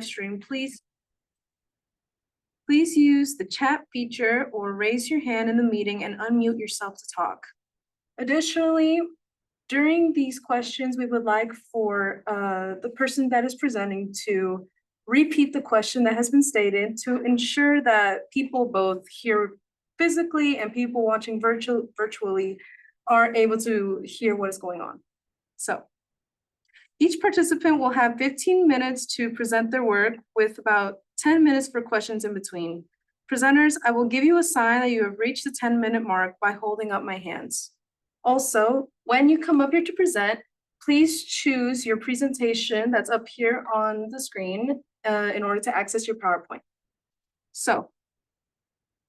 stream, please use the chat feature or raise your hand in the meeting and unmute yourself to talk. Additionally, during these questions, we would like for the person that is presenting to repeat the question that has been stated to ensure that people both here physically and people watching virtually are able to hear what is going on. So each participant will have 15 minutes to present their work with about 10 minutes for questions in between. Presenters, I will give you a sign that you have reached the 10-minute mark by holding up my hands. Also, when you come up here to present, please choose your presentation that's up here on the screen in order to access your PowerPoint. So,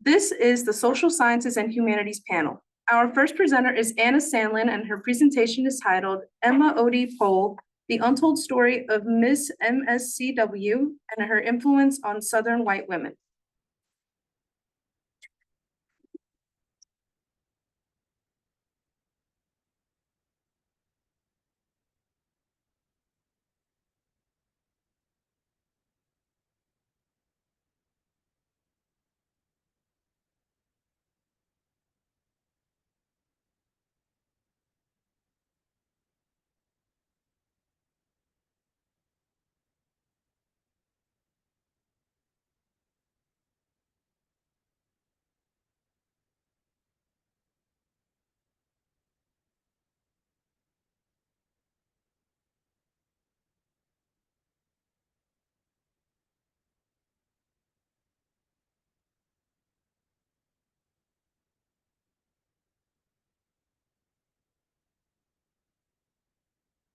this is the Social Sciences and Humanities panel. Our first presenter is Anna Sandlin, and her presentation is titled Emma Odie Pohl, The Untold Story of Miss MSCW and Her Influence on Southern White Women.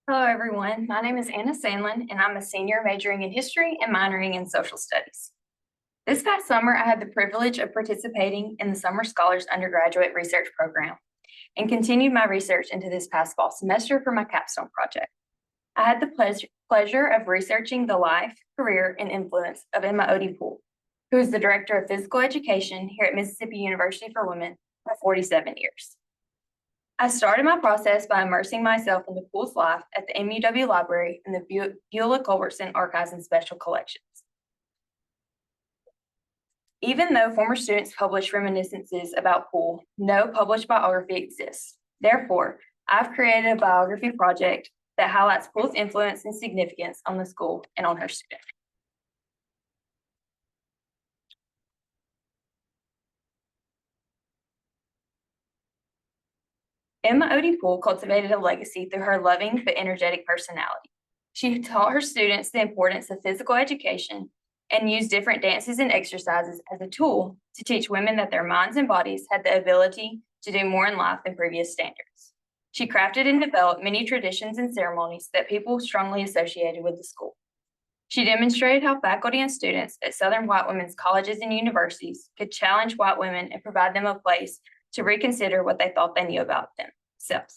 Hello, everyone. My name is Anna Sandlin, and I'm a senior majoring in history and minoring in social studies. This past summer, I had the privilege of participating in the Summer Scholars Undergraduate Research Program and continued my research into this past fall semester for my capstone project. I had the pleasure of researching the life, career, and influence of Emma Odie Pohl, who is the Director of Physical Education here at Mississippi University for Women for 47 years. I started my process by immersing myself into Pohl's life at the MUW Library and the Beulah Culbertson Archives and Special Collections. Even though former students published reminiscences about Pohl, no published biography exists. Therefore, I've created a biography project that highlights Pohl's influence and significance on the school and on her students. Emma Odie Pohl cultivated a legacy through her loving but energetic personality. She taught her students the importance of physical education and used different dances and exercises as a tool to teach women that their minds and bodies had the ability to do more in life than previous standards. She crafted and developed many traditions and ceremonies that people strongly associated with the school. She demonstrated how faculty and students at Southern white women's colleges and universities could challenge white women and provide them a place to reconsider what they thought they knew about themselves.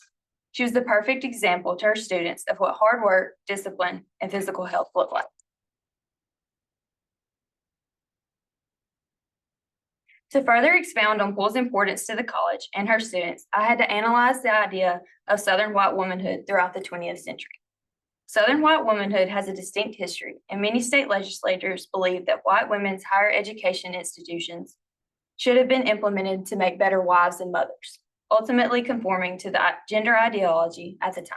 She was the perfect example to her students of what hard work, discipline, and physical health look like. To further expound on Pohl's importance to the college and her students, I had to analyze the idea of Southern white womanhood throughout the 20th century. Southern white womanhood has a distinct history, and many state legislators believe that white women's higher education institutions should have been implemented to make better wives and mothers, ultimately conforming to the gender ideology at the time.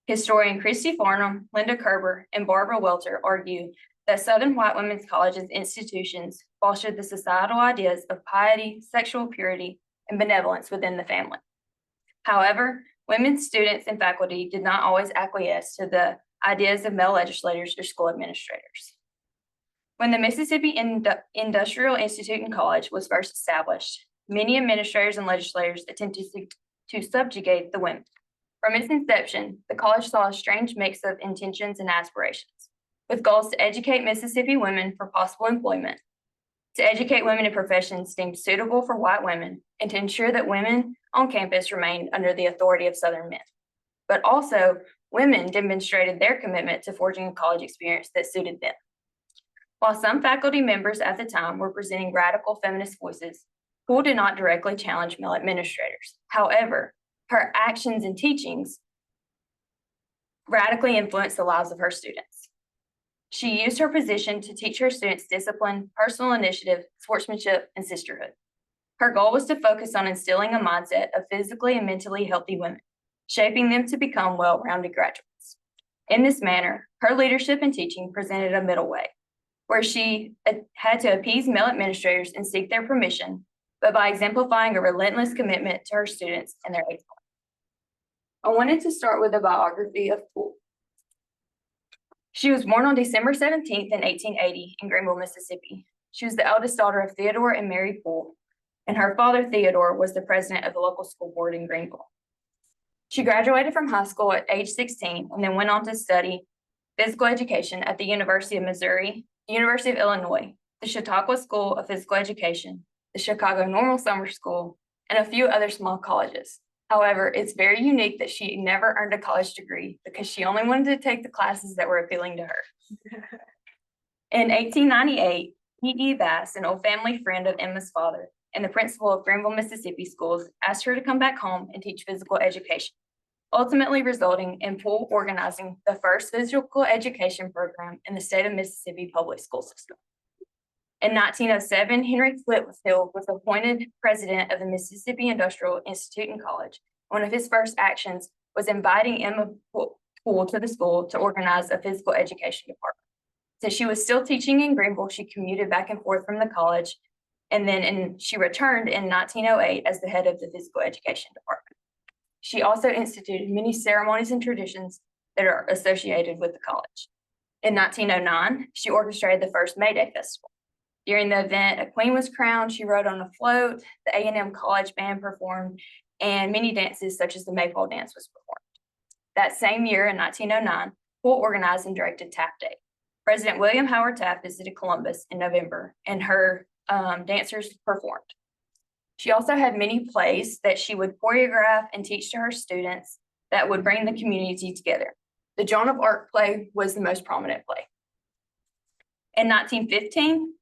Historian Christy Farnham, Linda Kerber, and Barbara Welter argue that Southern white women's colleges institutions fostered the societal ideas of piety, sexual purity, and benevolence within the family. However, women students and faculty did not always acquiesce to the ideas of male legislators or school administrators. When the Mississippi Industrial Institute and College was first established, many administrators and legislators attempted to subjugate the women. From its inception, the college saw a strange mix of intentions and aspirations, with goals to educate Mississippi women for possible employment, to educate women in professions deemed suitable for white women, and to ensure that women on campus remained under the authority of Southern men. But also, women demonstrated their commitment to forging a college experience that suited them. While some faculty members at the time were presenting radical feminist voices, Pohl did not directly challenge male administrators. However, her actions and teachings radically influenced the lives of her students. She used her position to teach her students discipline, personal initiative, sportsmanship, and sisterhood. Her goal was to focus on instilling a mindset of physically and mentally healthy women, shaping them to become well-rounded graduates. In this manner, her leadership and teaching presented a middle way, where she had to appease male administrators and seek their permission, but by exemplifying a relentless commitment to her students and their excellence. I wanted to start with a biography of Poole. She was born on December 17th in 1880 in Greenville, Mississippi. She was the eldest daughter of Theodore and Mary Poole, and her father, Theodore, was the president of the local school board in Greenville. She graduated from high school at age 16 and then went on to study physical education at the University of Missouri, the University of Illinois, the Chautauqua School of Physical Education, the Chicago Normal Summer School, and a few other small colleges. However, it's very unique that she never earned a college degree because she only wanted to take the classes that were appealing to her. In 1898, P.E. Bass, an old family friend of Emma's father and the principal of Greenville, Mississippi schools, asked her to come back home and teach physical education, ultimately resulting in Poole organizing the first physical education program in the state of Mississippi public school system. In 1907, Henry Whitfield was appointed president of the Mississippi Industrial Institute and College. One of his first actions was inviting Emma Poole to the school to organize a physical education department. Since she was still teaching in Greenville, she commuted back and forth from the college, and then she returned in 1908 as the head of the physical education department. She also instituted many ceremonies and traditions that are associated with the college. In 1909, she orchestrated the first May Day Festival. During the event, a queen was crowned, she rode on a float, the A&M College Band performed, and many dances such as the Maypole Dance was performed. That same year, in 1909, Poole organized and directed Taft Day. President William Howard Taft visited Columbus in November, and her dancers performed. She also had many plays that she would choreograph and teach to her students that would bring the community together. The Joan of Arc play was the most prominent play. In 1915,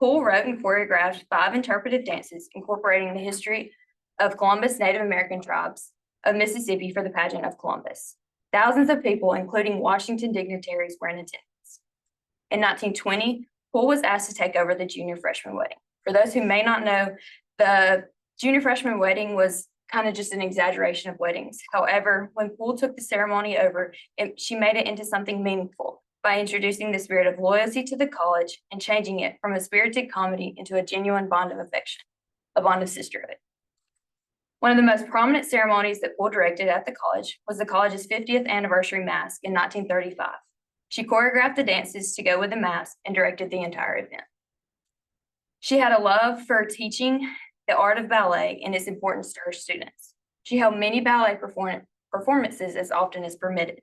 Poole wrote and choreographed 5 interpretive dances incorporating the history of Columbus Native American tribes of Mississippi for the pageant of Columbus. Thousands of people, including Washington dignitaries, were in attendance. In 1920, Poole was asked to take over the junior freshman wedding. For those who may not know, the junior freshman wedding was kind of just an exaggeration of weddings. However, when Poole took the ceremony over, she made it into something meaningful by introducing the spirit of loyalty to the college and changing it from a spirited comedy into a genuine bond of affection, a bond of sisterhood. One of the most prominent ceremonies that Poole directed at the college was the college's 50th anniversary masque in 1935. She choreographed the dances to go with the masque and directed the entire event. She had a love for teaching the art of ballet and its importance to her students. She held many ballet performances as often as permitted.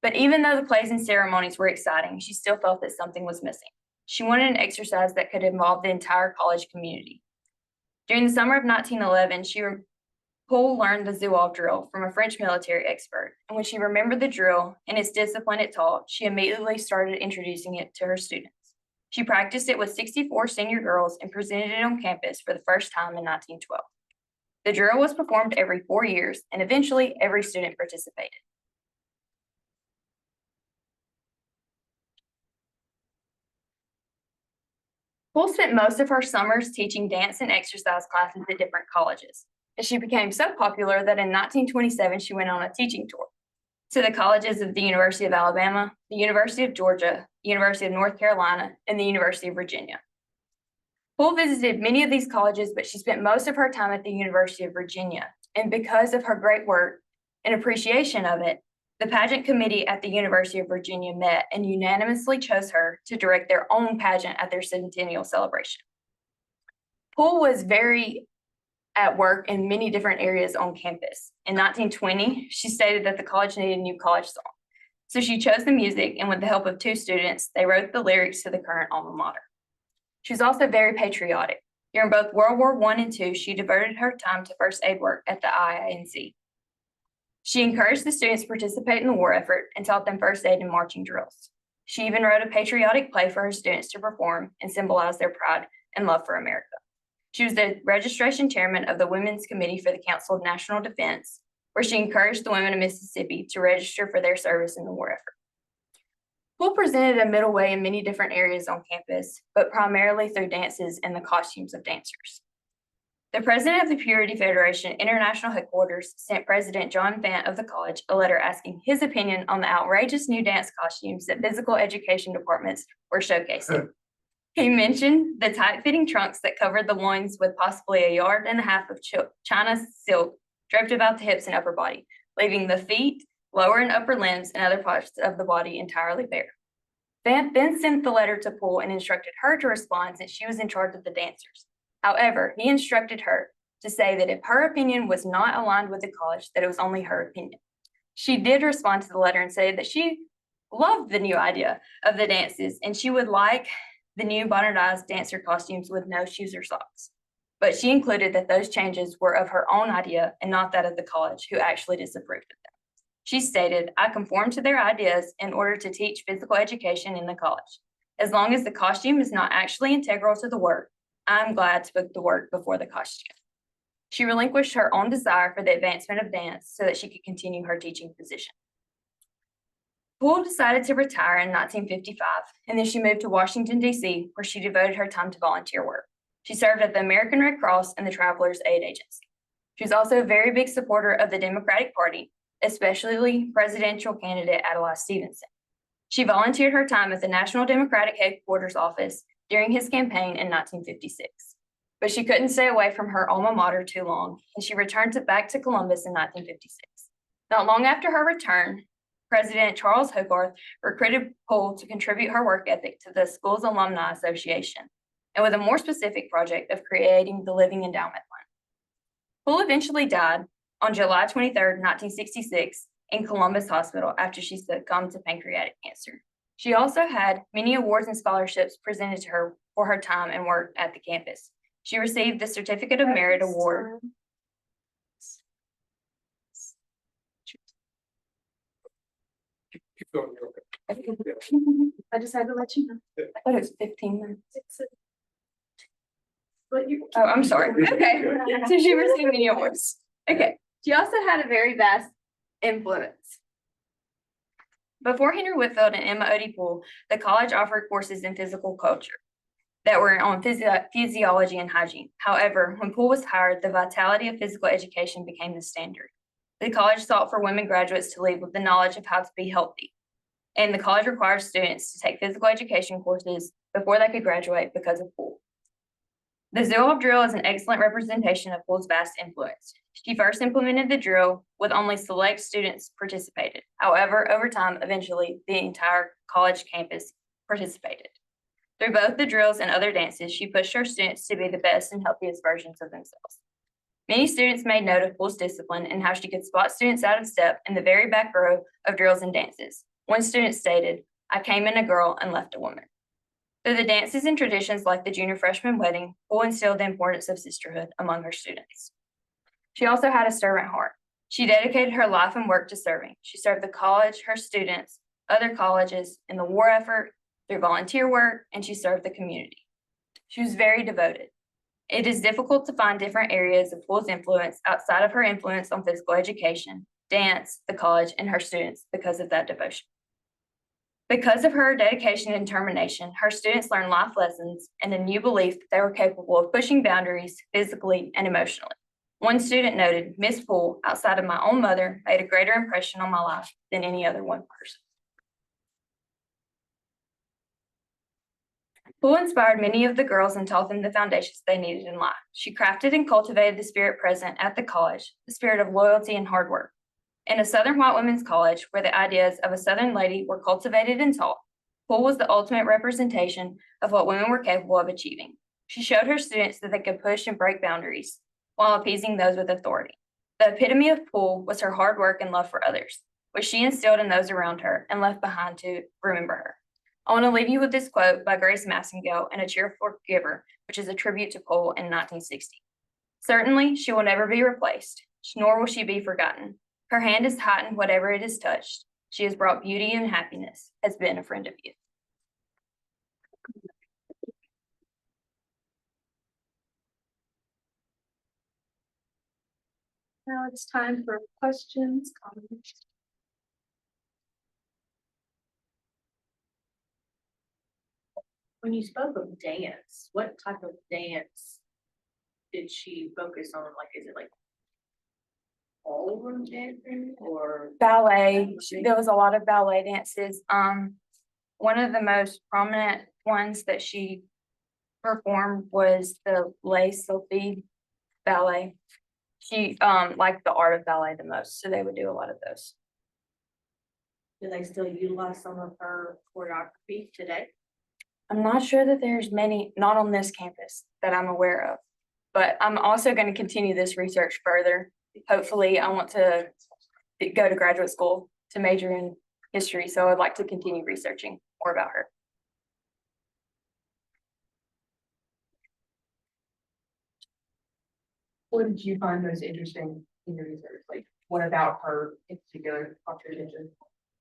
But even though the plays and ceremonies were exciting, she still felt that something was missing. She wanted an exercise that could involve the entire college community. During the summer of 1911, Poole learned the Zouave drill from a French military expert, and when she remembered the drill and its discipline it taught, she immediately started introducing it to her students. She practiced it with 64 senior girls and presented it on campus for the first time in 1912. The drill was performed every 4 years, and eventually every student participated. Poole spent most of her summers teaching dance and exercise classes at different colleges. And she became so popular that in 1927 she went on a teaching tour to the colleges of the University of Alabama, the University of Georgia, the University of North Carolina, and the University of Virginia. Poole visited many of these colleges, but she spent most of her time at the University of Virginia. And because of her great work and appreciation of it, the pageant committee at the University of Virginia met and unanimously chose her to direct their own pageant at their centennial celebration. Poole was very at work in many different areas on campus. In 1920, she stated that the college needed a new college song. So she chose the music, and with the help of 2 students, they wrote the lyrics to the current alma mater. She was also very patriotic. During both World War I and II, she devoted her time to first aid work at the IINC. She encouraged the students to participate in the war effort and taught them first aid and marching drills. She even wrote a patriotic play for her students to perform and symbolize their pride and love for America. She was the registration chairman of the Women's Committee for the Council of National Defense, where she encouraged the women of Mississippi to register for their service in the war effort. Poole presented a middle way in many different areas on campus, but primarily through dances and the costumes of dancers. The president of the Purity Federation International Headquarters sent President John Fant of the college a letter asking his opinion on the outrageous new dance costumes that physical education departments were showcasing. He mentioned the tight-fitting trunks that covered the loins with possibly 1.5 yards of China silk draped about the hips and upper body, leaving the feet, lower and upper limbs, and other parts of the body entirely bare. Fant then sent the letter to Poole and instructed her to respond since she was in charge of the dancers. However, he instructed her to say that if her opinion was not aligned with the college, that it was only her opinion. She did respond to the letter and say that she loved the new idea of the dances and she would like the new modernized dancer costumes with no shoes or socks. But she included that those changes were of her own idea and not that of the college, who actually disapproved of them. She stated, "I conform to their ideas in order to teach physical education in the college. As long as the costume is not actually integral to the work, I'm glad to put the work before the costume." She relinquished her own desire for the advancement of dance so that she could continue her teaching position. Poole decided to retire in 1955, and then she moved to Washington, D.C., where she devoted her time to volunteer work. She served at the American Red Cross and the Travelers Aid Agency. She was also a very big supporter of the Democratic Party, especially presidential candidate Adlai Stevenson. She volunteered her time at the National Democratic Headquarters office during his campaign in 1956. But she couldn't stay away from her alma mater too long, and she returned back to Columbus in 1956. Not long after her return, President Charles Hogarth recruited Poole to contribute her work ethic to the school's Alumni Association, and with a more specific project of creating the Living Endowment Fund. Poole eventually died on July 23, 1966, in Columbus Hospital after she succumbed to pancreatic cancer. She also had many awards and scholarships presented to her for her time and work at the campus. She received the Certificate of Merit Award. Keep going, you're okay. I just had to let you know. I thought it was 15 minutes. But you. Oh, I'm sorry. Okay. So she received many awards. Okay. She also had a very vast influence. Before Henry Whitfield and Emma Odie Poole, the college offered courses in physical culture that were on physiology and hygiene. However, when Poole was hired, the vitality of physical education became the standard. The college sought for women graduates to leave with the knowledge of how to be healthy, and the college requires students to take physical education courses before they could graduate because of Poole. The Zoo of Drill is an excellent representation of Poole's vast influence. She first implemented the drill with only select students participated. However, over time, eventually, the entire college campus participated. Through both the drills and other dances, she pushed her students to be the best and healthiest versions of themselves. Many students made note of Poole's discipline and how she could spot students out of step in the very back row of drills and dances. One student stated, "I came in a girl and left a woman." Through the dances and traditions like the junior freshman wedding, Poole instilled the importance of sisterhood among her students. She also had a servant heart. She dedicated her life and work to serving. She served the college, her students, other colleges, in the war effort, through volunteer work, and she served the community. She was very devoted. It is difficult to find different areas of Poole's influence outside of her influence on physical education, dance, the college, and her students because of that devotion. Because of her dedication and determination, her students learned life lessons and a new belief that they were capable of pushing boundaries physically and emotionally. One student noted, "Miss Poole, outside of my own mother, made a greater impression on my life than any other one person." Poole inspired many of the girls and taught them the foundations they needed in life. She crafted and cultivated the spirit present at the college, the spirit of loyalty and hard work. In a Southern white women's college where the ideas of a Southern lady were cultivated and taught, Poole was the ultimate representation of what women were capable of achieving. She showed her students that they could push and break boundaries while appeasing those with authority. The epitome of Poole was her hard work and love for others, which she instilled in those around her and left behind to remember her. I want to leave you with this quote by Grace Massengale in A Cheerful Giver, which is a tribute to Poole in 1960. "Certainly, she will never be replaced, nor will she be forgotten. Her hand has heightened whatever it has touched. She has brought beauty and happiness, has been a friend of youth." Now it's time for questions, comments. When you spoke of dance, what type of dance did she focus on? Like, is it like ballroom dancing or? Ballet, there was a lot of ballet dances. One of the most prominent ones that she performed was the Les Sylphide ballet. She liked the art of ballet the most, so they would do a lot of those. Do they still utilize some of her choreography today? I'm not sure that there's many, not on this campus that I'm aware of, but I'm also going to continue this research further. Hopefully, I want to go to graduate school to major in history, so I'd like to continue researching more about her. What did you find most interesting in your research? Like, what about her in particular caught your attention?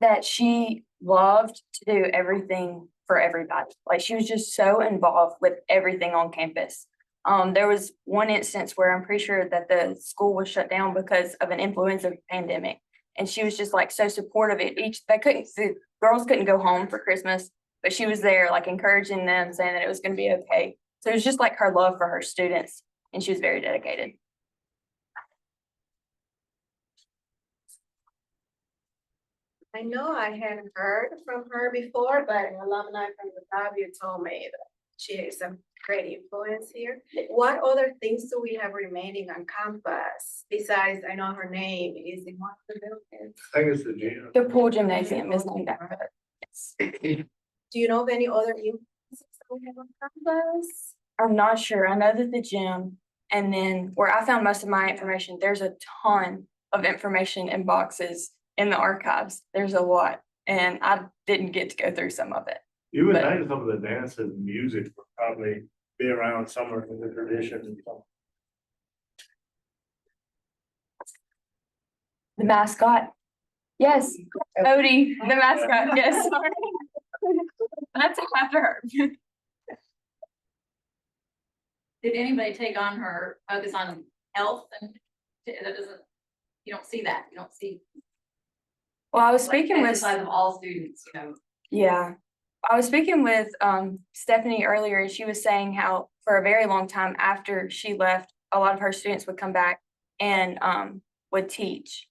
That she loved to do everything for everybody. Like, she was just so involved with everything on campus. There was one instance where I'm pretty sure that the school was shut down because of an influenza pandemic. And she was just like so supportive. The girls couldn't go home for Christmas, but she was there like encouraging them, saying that it was going to be okay. So it was just like her love for her students, and she was very dedicated. I know I hadn't heard from her before, but an alumni from the W told me that she is a great influence here. What other things do we have remaining on campus besides, I know her name is in one of the buildings? I think it's the gym. The pool gymnasium is named after her. Yes. Do you know of any other influences that we have on campus? I'm not sure. I know that the gym, and then where I found most of my information, there's a ton of information in boxes in the archives. There's a lot, and I didn't get to go through some of it. You would But- think some of the dances and music would probably be around somewhere in the tradition and stuff. The mascot. Yes, Odie, the mascot, yes. That's after her. Did anybody take on her focus on health and that doesn't, you don't see that, you don't see. Well, I was like, speaking with, exercise of all students, you know. yeah, I was speaking with Stephanie earlier, and she was saying how for a very long time after she left, a lot of her students would come back and would teach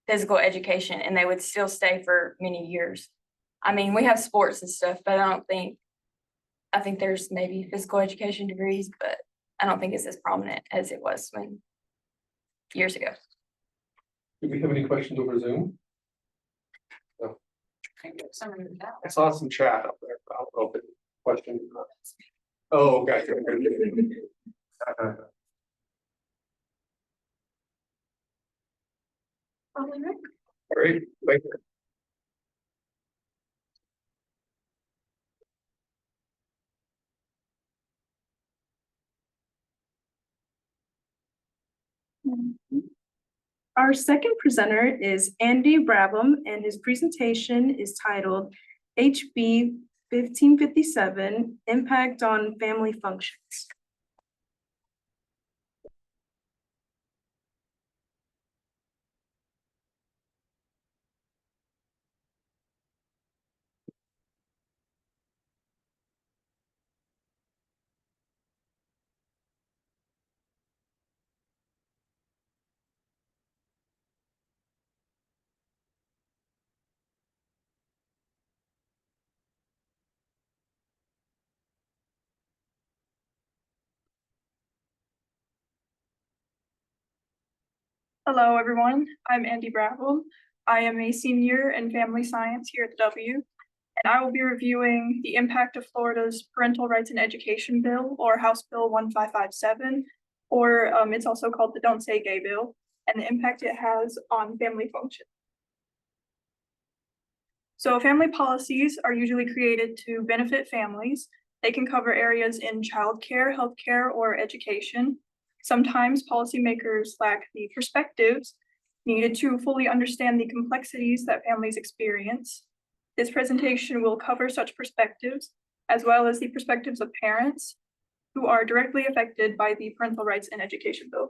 physical education, and they would still stay for many years. I mean, we have sports and stuff, but I think there's maybe physical education degrees, but I don't think it's as prominent as it was years ago. Do we have any questions over Zoom? I saw some chat up there. I'll open questions. Oh, okay. Great, thank you. Our second presenter is Andy Brabham, and his presentation is titled HB 1557, Impact on Family Functions. Hello, everyone. I'm Andy Brabham. I am a senior in family science here at the W, and I will be reviewing the impact of Florida's Parental Rights in Education Bill, or House Bill 1557, or it's also called the Don't Say Gay Bill, and the impact it has on family function. So family policies are usually created to benefit families. They can cover areas in childcare, healthcare, or education. Sometimes policymakers lack the perspectives needed to fully understand the complexities that families experience. This presentation will cover such perspectives, as well as the perspectives of parents who are directly affected by the Parental Rights in Education Bill.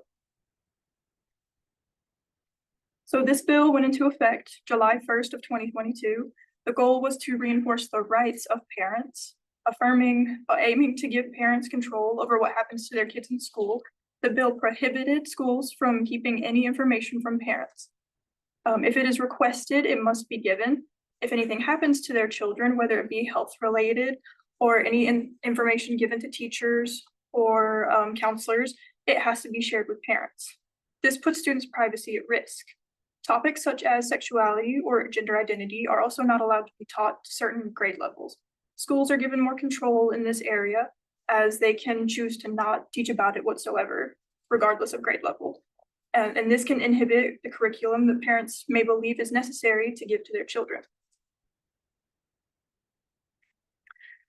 So this bill went into effect July 1st of 2022. The goal was to reinforce the rights of parents aiming to give parents control over what happens to their kids in school, the bill prohibited schools from keeping any information from parents. If it is requested, it must be given. If anything happens to their children, whether it be health related or any information given to teachers or counselors, it has to be shared with parents. This puts students' privacy at risk. Topics such as sexuality or gender identity are also not allowed to be taught to certain grade levels. Schools are given more control in this area as they can choose to not teach about it whatsoever, regardless of grade level. And this can inhibit the curriculum that parents may believe is necessary to give to their children.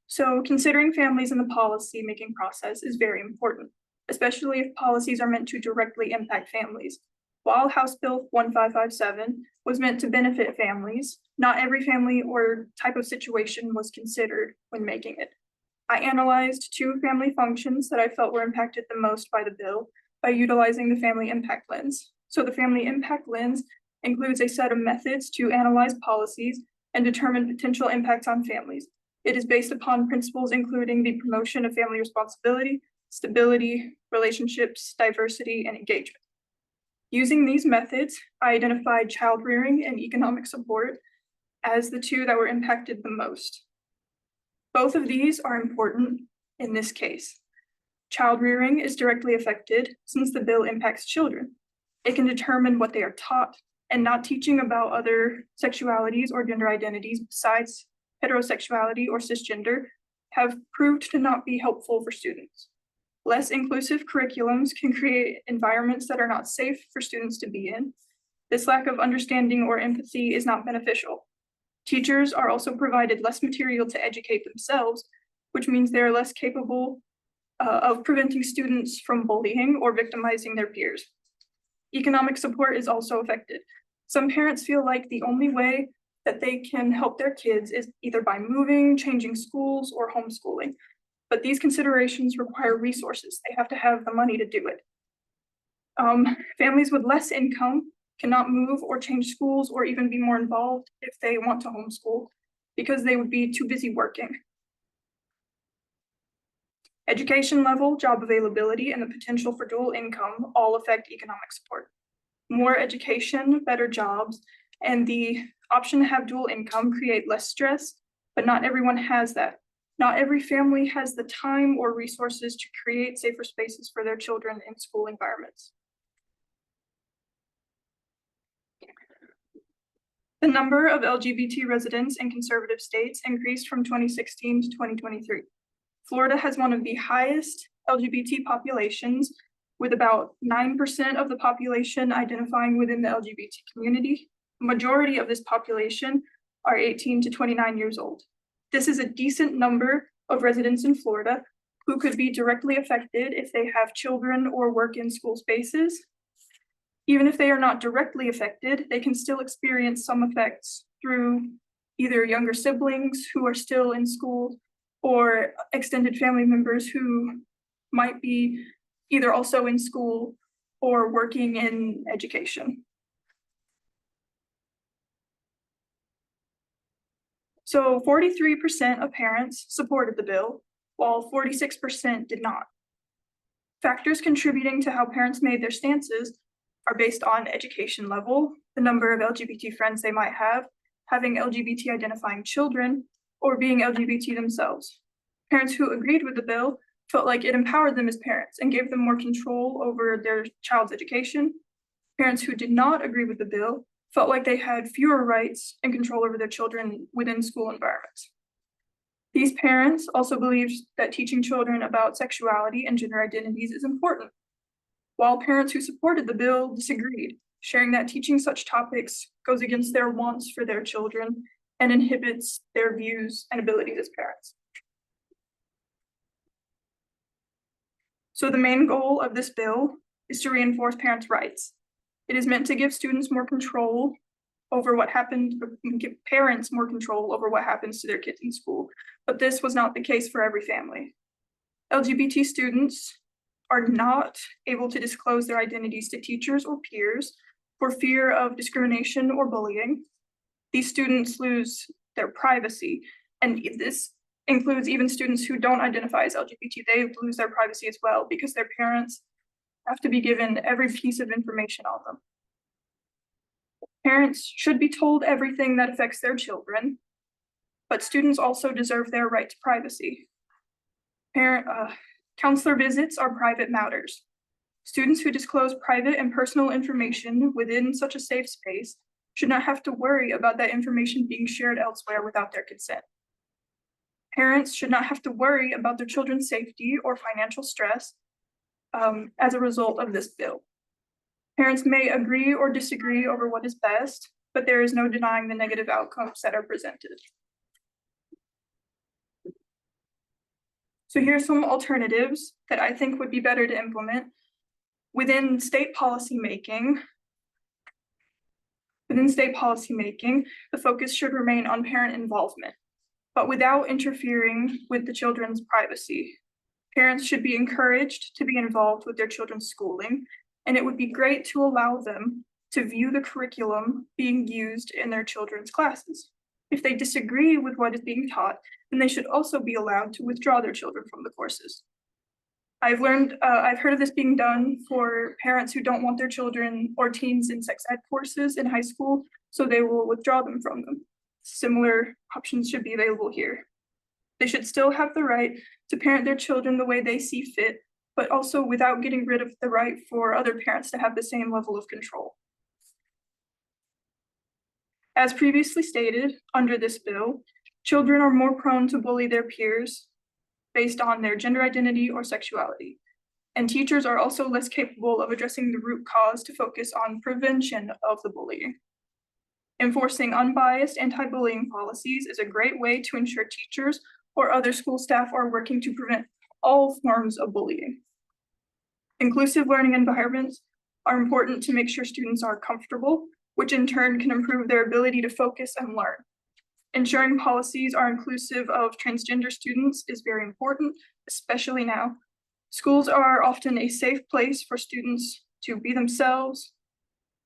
So considering families in the policy-making process is very important, especially if policies are meant to directly impact families. While House Bill 1557 was meant to benefit families, not every family or type of situation was considered when making it. I analyzed 2 family functions that I felt were impacted the most by the bill by utilizing the family impact lens. So the family impact lens includes a set of methods to analyze policies and determine potential impacts on families. It is based upon principles including the promotion of family responsibility, stability, relationships, diversity, and engagement. Using these methods, I identified child rearing and economic support as the 2 that were impacted the most. Both of these are important in this case. Child rearing is directly affected since the bill impacts children. It can determine what they are taught, and not teaching about other sexualities or gender identities besides heterosexuality or cisgender have proved to not be helpful for students. Less inclusive curriculums can create environments that are not safe for students to be in. This lack of understanding or empathy is not beneficial. Teachers are also provided less material to educate themselves, which means they are less capable of preventing students from bullying or victimizing their peers. Economic support is also affected. Some parents feel like the only way that they can help their kids is either by moving, changing schools, or homeschooling. But these considerations require resources. They have to have the money to do it. Families with less income cannot move or change schools or even be more involved if they want to homeschool because they would be too busy working. Education level, job availability, and the potential for dual income all affect economic support. More education, better jobs, and the option to have dual income create less stress, but not everyone has that. Not every family has the time or resources to create safer spaces for their children in school environments. The number of LGBT residents in conservative states increased from 2016 to 2023. Florida has one of the highest LGBT populations, with about 9% of the population identifying within the LGBT community. The majority of this population are 18 to 29 years old. This is a decent number of residents in Florida who could be directly affected if they have children or work in school spaces. Even if they are not directly affected, they can still experience some effects through either younger siblings who are still in school or extended family members who might be either also in school or working in education. So 43% of parents supported the bill, while 46% did not. Factors contributing to how parents made their stances are based on education level, the number of LGBT friends they might have, having LGBT identifying children, or being LGBT themselves. Parents who agreed with the bill felt like it empowered them as parents and gave them more control over their child's education. Parents who did not agree with the bill felt like they had fewer rights and control over their children within school environments. These parents also believed that teaching children about sexuality and gender identities is important, while parents who supported the bill disagreed, sharing that teaching such topics goes against their wants for their children and inhibits their views and abilities as parents. So the main goal of this bill is to reinforce parents' rights. It is meant to give students more control over what happened, give parents more control over what happens to their kids in school, but this was not the case for every family. LGBT students are not able to disclose their identities to teachers or peers for fear of discrimination or bullying. These students lose their privacy, and this includes even students who don't identify as LGBT. They lose their privacy as well because their parents have to be given every piece of information on them. Parents should be told everything that affects their children, but students also deserve their right to privacy. Counselor visits are private matters. Students who disclose private and personal information within such a safe space should not have to worry about that information being shared elsewhere without their consent. Parents should not have to worry about their children's safety or financial stress as a result of this bill. Parents may agree or disagree over what is best, but there is no denying the negative outcomes that are presented. So here's some alternatives that I think would be better to implement. Within state policy making, the focus should remain on parent involvement, but without interfering with the children's privacy. Parents should be encouraged to be involved with their children's schooling, and it would be great to allow them to view the curriculum being used in their children's classes. If they disagree with what is being taught, then they should also be allowed to withdraw their children from the courses. I've heard of this being done for parents who don't want their children or teens in sex ed courses in high school, so they will withdraw them from them. Similar options should be available here. They should still have the right to parent their children the way they see fit, but also without getting rid of the right for other parents to have the same level of control. As previously stated, under this bill, children are more prone to bully their peers based on their gender identity or sexuality. And teachers are also less capable of addressing the root cause to focus on prevention of the bullying. Enforcing unbiased anti-bullying policies is a great way to ensure teachers or other school staff are working to prevent all forms of bullying. Inclusive learning environments are important to make sure students are comfortable, which in turn can improve their ability to focus and learn. Ensuring policies are inclusive of transgender students is very important, especially now. Schools are often a safe place for students to be themselves.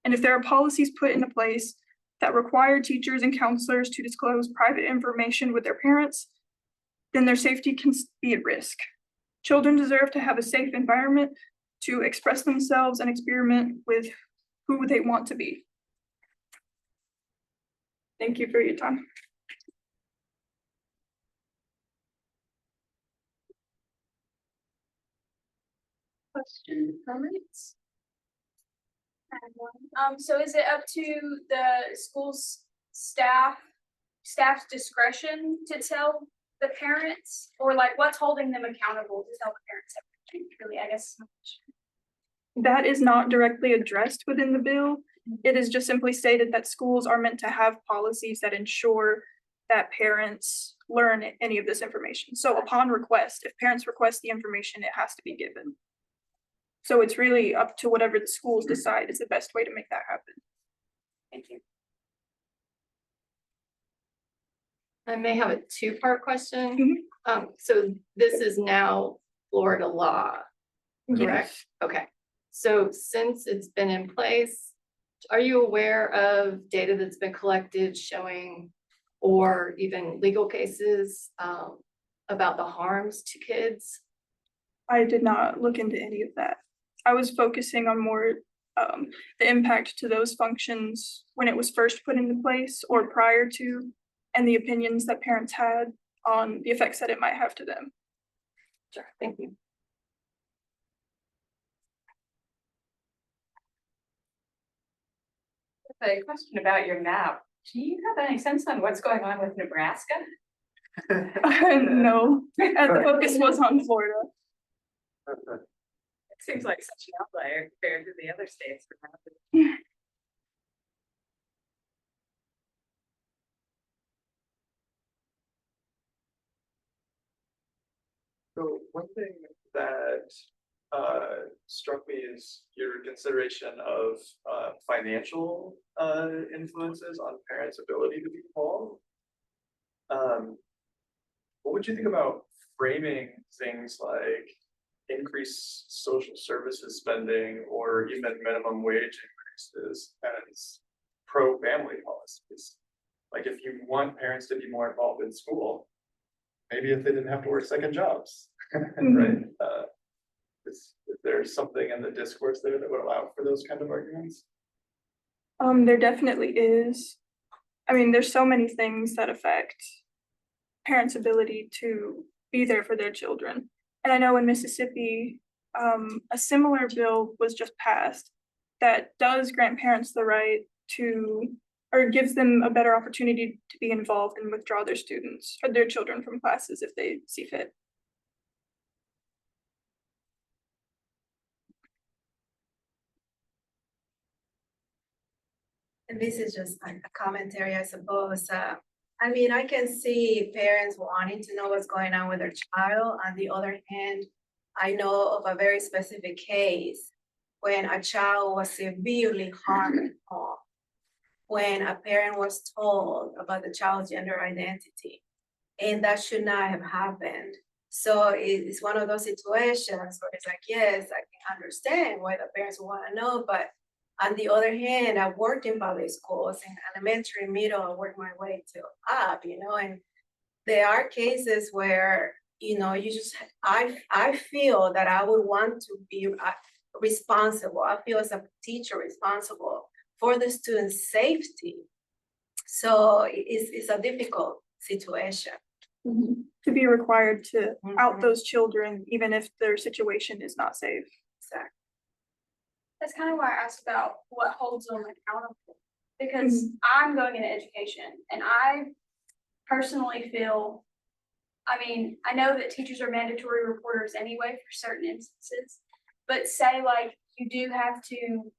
And if there are policies put into place that require teachers and counselors to disclose private information with their parents, then their safety can be at risk. Children deserve to have a safe environment to express themselves and experiment with who they want to be. Thank you for your time. Question, comments? So is it up to the school's staff's discretion to tell the parents, or like what's holding them accountable to tell the parents everything? Really, I guess. That is not directly addressed within the bill. It is just simply stated that schools are meant to have policies that ensure that parents learn any of this information. So upon request, if parents request the information, it has to be given. So it's really up to whatever the schools decide is the best way to make that happen. Thank you. I may have a two-part question. So this is now Florida law, correct? Yes. Okay. So since it's been in place, are you aware of data that's been collected showing, or even legal cases about the harms to kids? I did not look into any of that. I was focusing on more the impact to those functions when it was first put into place or prior to, and the opinions that parents had on the effects that it might have to them. Sure, thank you. A question about your map. Do you have any sense on what's going on with Nebraska? No, the focus was on Florida. It seems like such an outlier compared to the other states. So one thing that struck me is your consideration of financial influences on parents' ability to be involved. What would you think about framing things like increased social services spending or even minimum wage increases as pro-family policies? Like if you want parents to be more involved in school, maybe if they didn't have to work second jobs, Mhm. right? Is there something in the discourse there that would allow for those kind of arguments? There definitely is. I mean, there's so many things that affect parents' ability to be there for their children. And I know in Mississippi, a similar bill was just passed that does grant parents the right to, or gives them a better opportunity to be involved and withdraw their students or their children from classes if they see fit. And this is just like a commentary, I suppose. I mean, I can see parents wanting to know what's going on with their child. On the other hand, I know of a very specific case when a child was severely harmed at home, when a parent was told about the child's gender identity, and that should not have happened. So it's one of those situations where it's like, yes, I can understand why the parents want to know, but on the other hand, I worked in public schools in elementary, middle, I worked my way to up, and there are cases where, you just, I feel that I would want to be responsible. I feel as a teacher responsible for the student's safety. So it's a difficult situation. To be required to out Mhm. those children, even if their situation is not safe. Exactly. That's kind of why I asked about what holds them accountable. Because I'm going into education and I personally feel, I mean, I know that teachers are mandatory reporters anyway for certain instances, but say like you do have to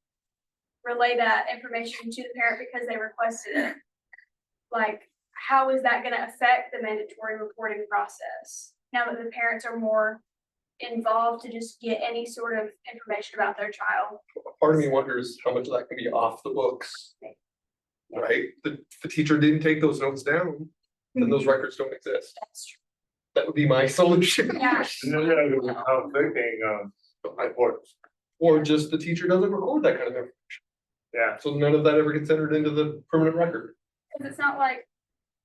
relay that information to the parent because they requested it. Like, how is that gonna affect the mandatory reporting process? Now that the parents are more involved to just get any sort of information about their child. Part of me wonders how much of that can be off the books. Right? The teacher didn't take those notes down, then those records don't exist. That's true. That would be my solution. Yeah. And then there was conflicting, reports. Or just the teacher doesn't record that kind of information. Yeah, So none of that ever gets entered into the permanent record. Because it's not like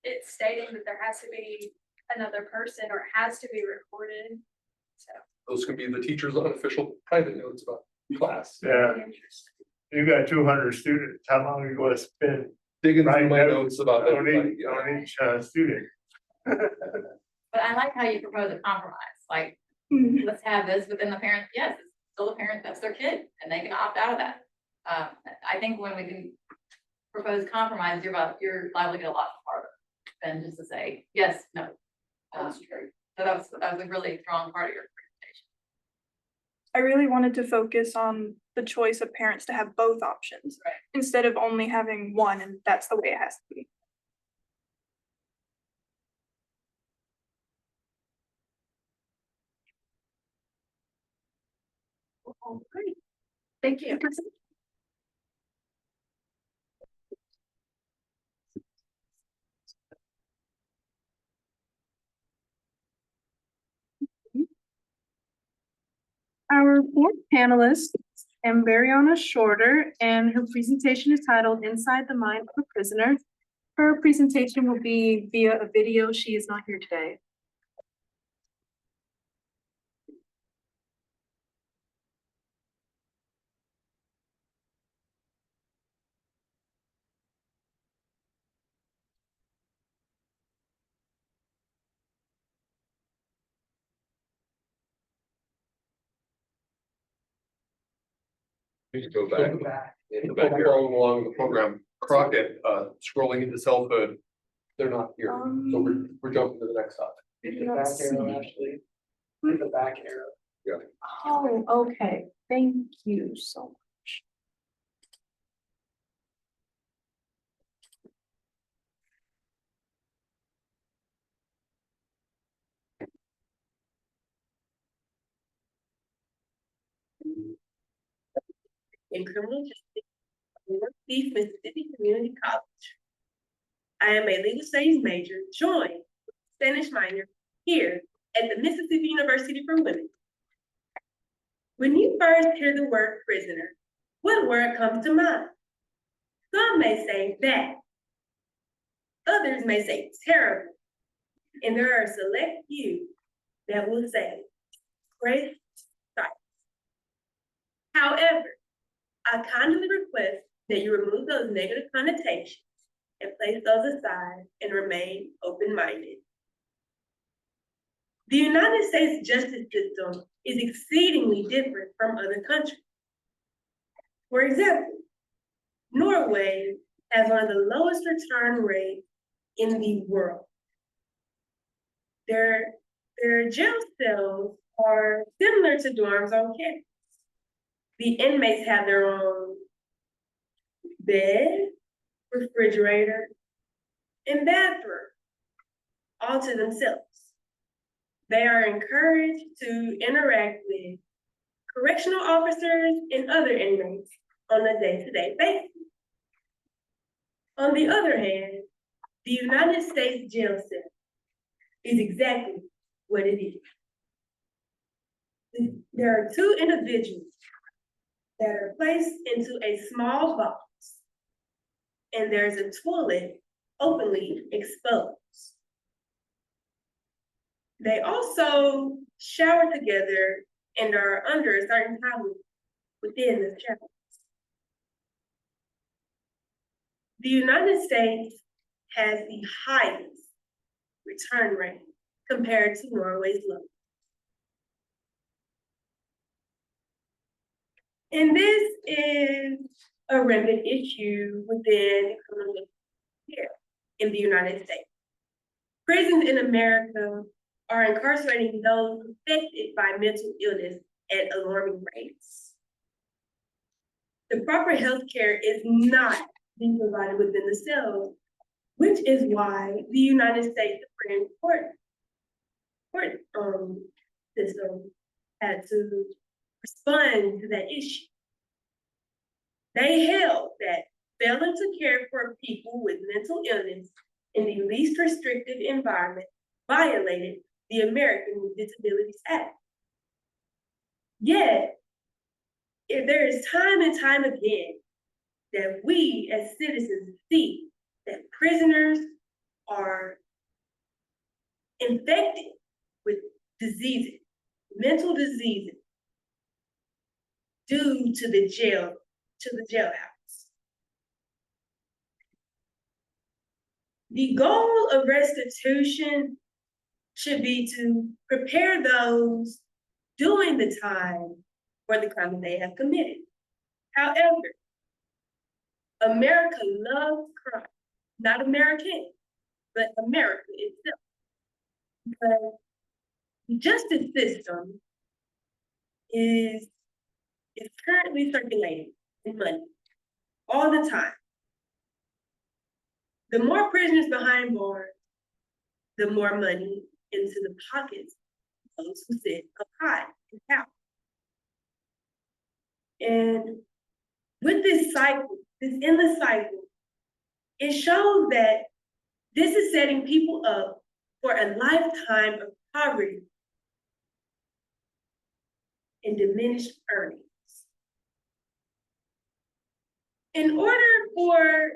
it's stating that there has to be another person or it has to be recorded. So. Those can be the teacher's unofficial private notes about class. yeah. You got 200 students, how long are you gonna spend Digging Right, through my that- notes about on everybody. each, on each student? But I like how you propose a compromise, like, Mhm. let's have this within the parent, yes, it's still the parent, that's their kid, and they can opt out of that. I think when we can propose compromise, you're liable to get a lot farther than just to say, yes, no. So that was a really strong part of your presentation. I really wanted to focus on the choice of parents to have both options. Right. Instead of only having one, and that's the way it has to be. Oh, great. Thank you. Our fourth panelist is Mariana Shorter, and her presentation is titled Inside the Mind of a Prisoner. Her presentation will be via a video. She is not here today. You can go back. Following along the program, Crockett, scrolling into selfhood, they're not here, so we're jumping to the next topic. Let's see. Ashley. The back arrow. Oh, okay. Thank you so much. In criminal justice, University, Mississippi Community College. I am a legal studies major, joined Spanish minor here at the Mississippi University for Women. When you first hear the word prisoner, what word comes to mind? Some may say bad. Others may say terrible. And there are a select few that will say, great sight. However, I kindly request that you remove those negative connotations and place those aside and remain open-minded. The United States justice system is exceedingly different from other countries. For example, Norway has one of the lowest return rates in the world. Their jail cells are similar to dorms on campus. The inmates have their own bed, refrigerator, and bathroom, all to themselves. They are encouraged to interact with correctional officers and other inmates on a day-to-day basis. On the other hand, the United States jail cell is exactly what it is. There are two individuals that are placed into a small box, and there's a toilet openly exposed. They also shower together and are under a certain time within the shower. The United States has the highest return rate compared to Norway's low. And this is a rampant issue within criminal care in the United States. Prisons in America are incarcerating those affected by mental illness at alarming rates. The proper health care is not being provided within the cells, which is why the United States Supreme Court system had to respond to that issue. They held that failing to care for people with mental illness in the least restrictive environment violated the American with Disabilities Act. Yet, there is time and time again that we as citizens see that prisoners are infected with diseases, mental diseases, due to the jailhouse. The goal of restitution should be to prepare those doing the time for the crime that they have committed. However, America loves crime, not Americans, but America itself. Because the justice system is currently circulating in money all the time. The more prisoners behind bars, the more money into the pockets of those who sit up high in power. And with this cycle, this endless cycle, it shows that this is setting people up for a lifetime of poverty and diminished earnings. In order for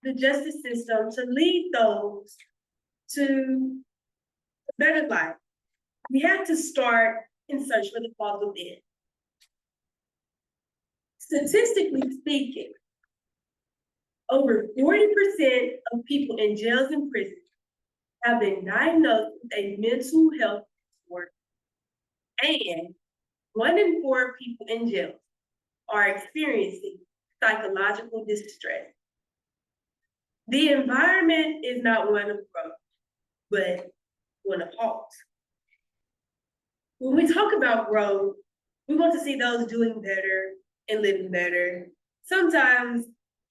the justice system to lead those to a better life, we have to start in search for the cause within. Statistically speaking, over 40% of people in jails and prisons have been diagnosed with a mental health disorder, and 1 in 4 people in jail are experiencing psychological distress. The environment is not one of growth, but one of halt. When we talk about growth, we want to see those doing better and living better, sometimes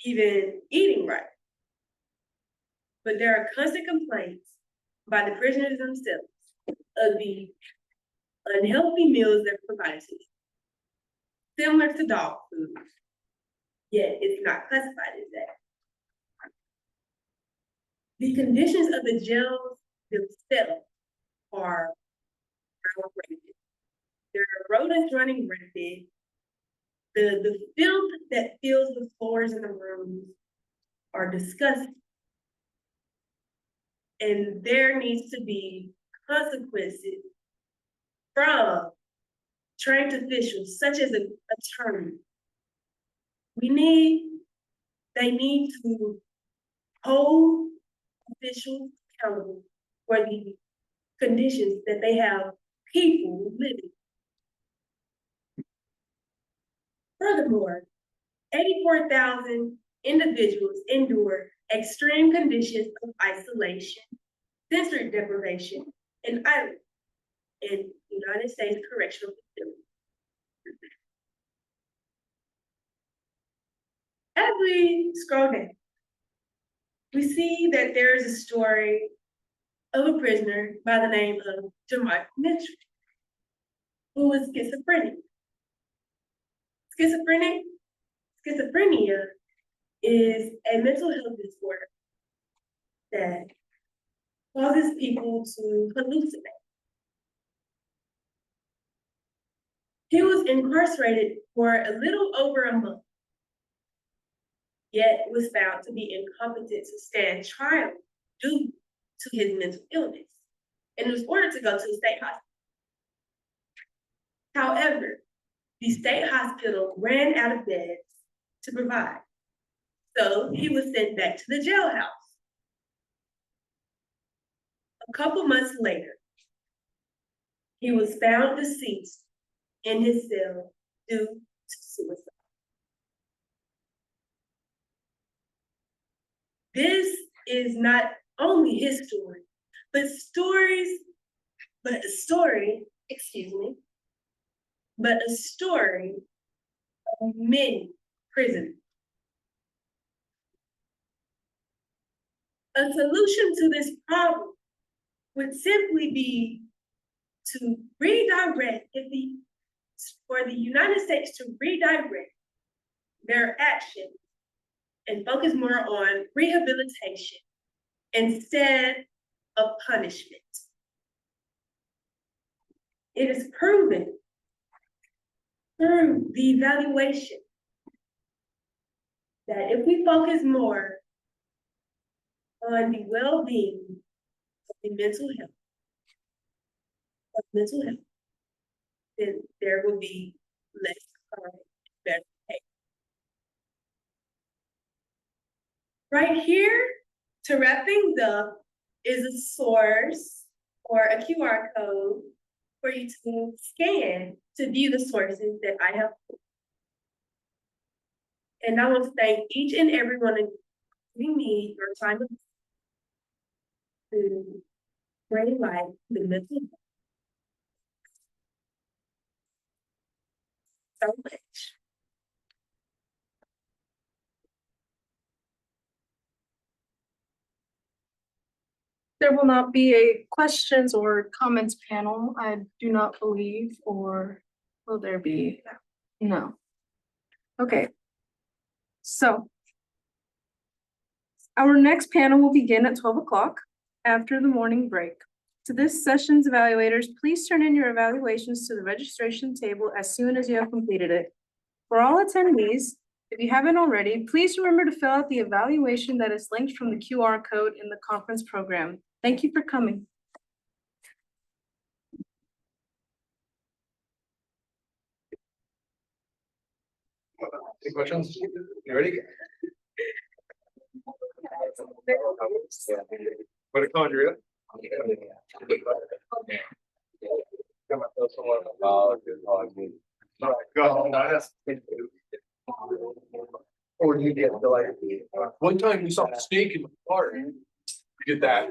even eating right. But there are constant complaints by the prisoners themselves of the unhealthy meals that are provided to them, similar to dog food, yet it's not classified as that. The conditions of the jails themselves are outrageous. There are rodents running rampant. The filth that fills the floors in the rooms are disgusting. And there needs to be consequences from trained officials such as an attorney. They need to hold officials accountable for the conditions that they have people living. Furthermore, 84,000 individuals endure extreme conditions of isolation, sensory deprivation, and idleness in United States correctional facilities. As we scroll down, we see that there is a story of a prisoner by the name of Jamal Mitchell, who was schizophrenic. Schizophrenia is a mental health disorder that causes people to hallucinate. He was incarcerated for a little over a month, yet was found to be incompetent to stand trial due to his mental illness and was ordered to go to the state hospital. However, the state hospital ran out of beds to provide, so he was sent back to the jailhouse. A couple months later, he was found deceased in his cell due to suicide. This is not only his story, but a story of many prisoners. A solution to this problem would simply be to redirect, for the United States to redirect their action and focus more on rehabilitation instead of punishment. It is proven through the evaluation that if we focus more on the well-being of the mental health, then there will be less crime, better pay. Right here, to wrap things up, is a source or a QR code for you to scan to view the sources that I have. And I want to thank each and every one of you for giving me your time to bring life to the mental health. So much. There will not be a questions or comments panel, I do not believe, or will there be? No. Okay. So our next panel will begin at 12 o'clock after the morning break. To this session's evaluators, please turn in your evaluations to the registration table as soon as you have completed it. For all attendees, if you haven't already, please remember to fill out the evaluation that is linked from the QR code in the conference program. Thank you for coming. Any questions? You ready? Mitochondria. Or you get like one time we saw a snake in the park. We did that.